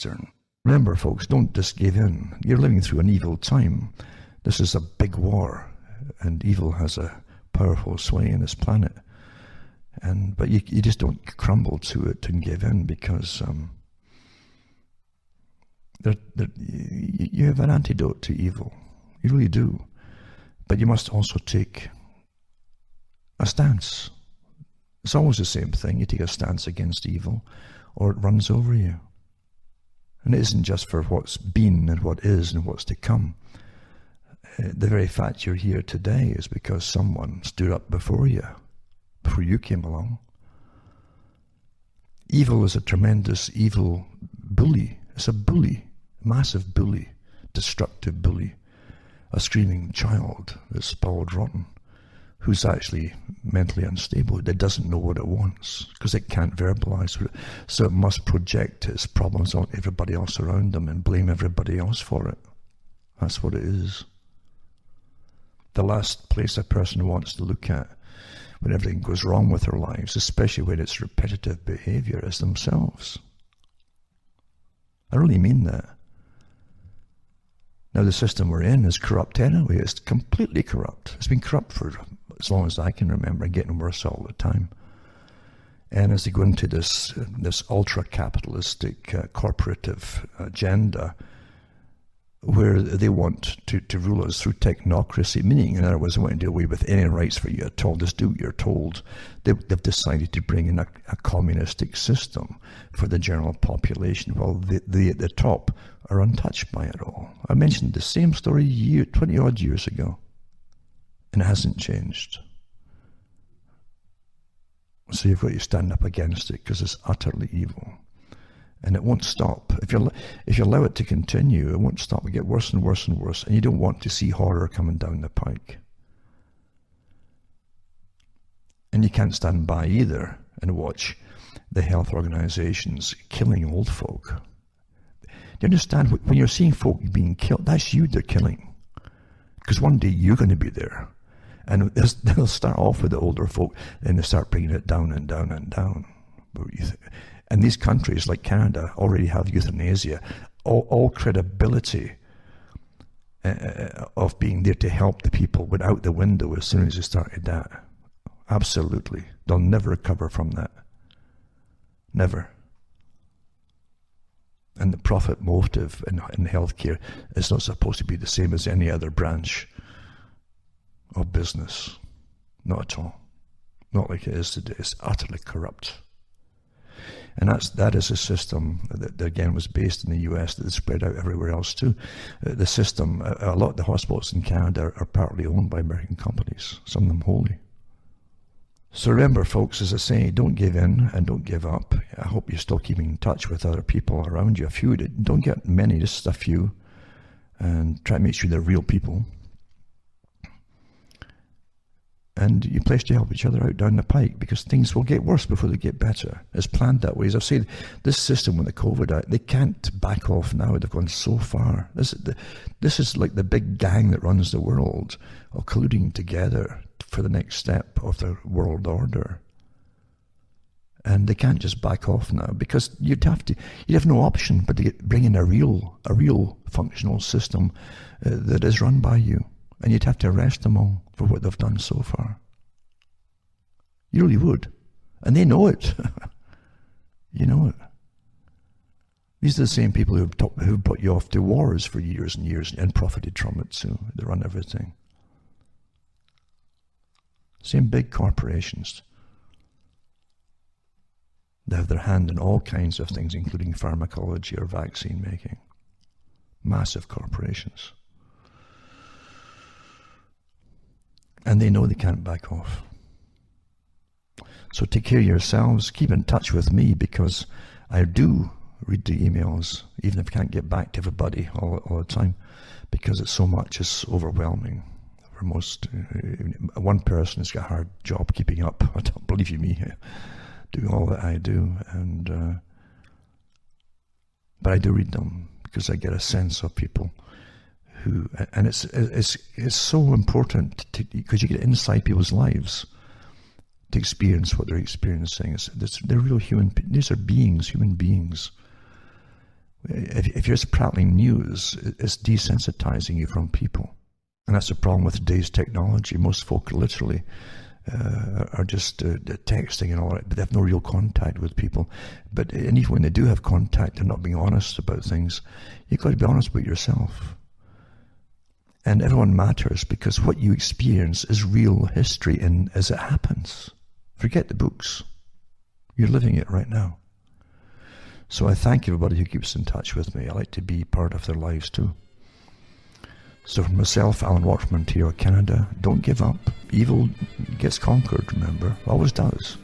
Western. Remember, folks, don't just give in. You're living through an evil time. This is a big war, and evil has a powerful sway in this planet. But you just don't crumble to it and give in, because you have an antidote to evil. You really do. But you must also take a stance. It's always the same thing. You take a stance against evil, or it runs over you. And it isn't just for what's been and what is and what's to come. The very fact you're here today is because someone stood up before you came along. Evil is a tremendous evil bully. It's a bully, massive bully, destructive bully, a screaming child that's spoiled rotten, who's actually mentally unstable, that doesn't know what it wants, because it can't verbalize it, so it must project its problems on everybody else around them and blame everybody else for it. That's what it is. The last place a person wants to look at when everything goes wrong with their lives, especially when it's repetitive behavior, is themselves. I really mean that. Now, the system we're in is corrupt anyway. It's completely corrupt. It's been corrupt for as long as I can remember, and getting worse all the time. And as they go into this ultra-capitalistic corporative agenda, where they want to rule us through technocracy, meaning, in other words, they want to do away with any rights for you at all, just do what you're told. They've decided to bring in a communistic system for the general population, while they at the top are untouched by it all. I mentioned the same story 20-odd years ago, and it hasn't changed. So you've got to stand up against it, because it's utterly evil. And it won't stop. If you allow it to continue, it won't stop. It get worse and worse and worse. And you don't want to see horror coming down the pike. And you can't stand by either and watch the health organizations killing old folk. Do you understand? When you're seeing folk being killed, that's you they're killing. Because one day you're going to be there. And they'll start off with the older folk, and they start bringing it down and down and down. And these countries like Canada already have euthanasia. All credibility of being there to help the people went out the window as soon as they started that. Absolutely. They'll never recover from that. Never. And the profit motive in healthcare is not supposed to be the same as any other branch of business. Not at all. Not like it is today. It's utterly corrupt. And that is a system that again was based in the US, that is spread out everywhere else too. The system, a lot of the hospitals in Canada are partly owned by American companies, some of them wholly. So remember, folks, as I say, don't give in and don't give up. I hope you're still keeping in touch with other people around you. A few, don't get many, just a few, and try to make sure they're real people. And you pledge to help each other out down the pike, because things will get worse before they get better. It's planned that way. As I've said, this system with the COVID, they can't back off now. They've gone so far. This is like the big gang that runs the world, all colluding together for the next step of the world order. And they can't just back off now, because you'd have no option but to bring in a real functional system that is run by you. And you'd have to arrest them all for what they've done so far. You really would. And they know it. You know it. These are the same people who've put you off to wars for years and years and profited from it too. They run everything. Same big corporations. They have their hand in all kinds of things, including pharmacology or vaccine making. Massive corporations. And they know they can't back off. So take care of yourselves. Keep in touch with me, because I do read the emails, even if I can't get back to everybody all the time, because it's so much, it's overwhelming. For most, one person has got a hard job keeping up. I don't believe you me, doing all that I do. But I do read them, because I get a sense of people. And it's so important because you get inside people's lives to experience what they're experiencing. They're real human. These are beings, human beings. if you're just prattling news, it's desensitizing you from people. And that's the problem with today's technology. Most folk literally are just texting and all that, but they have no real contact with people. And even when they do have contact, they're not being honest about things. You've got to be honest about yourself. And everyone matters, because what you experience is real history and as it happens. Forget the books. You're living it right now. So I thank everybody who keeps in touch with me. I like to be part of their lives too. So for myself, Alan Watchman, Ontario, Canada, don't give up. Evil gets conquered, remember. Always does.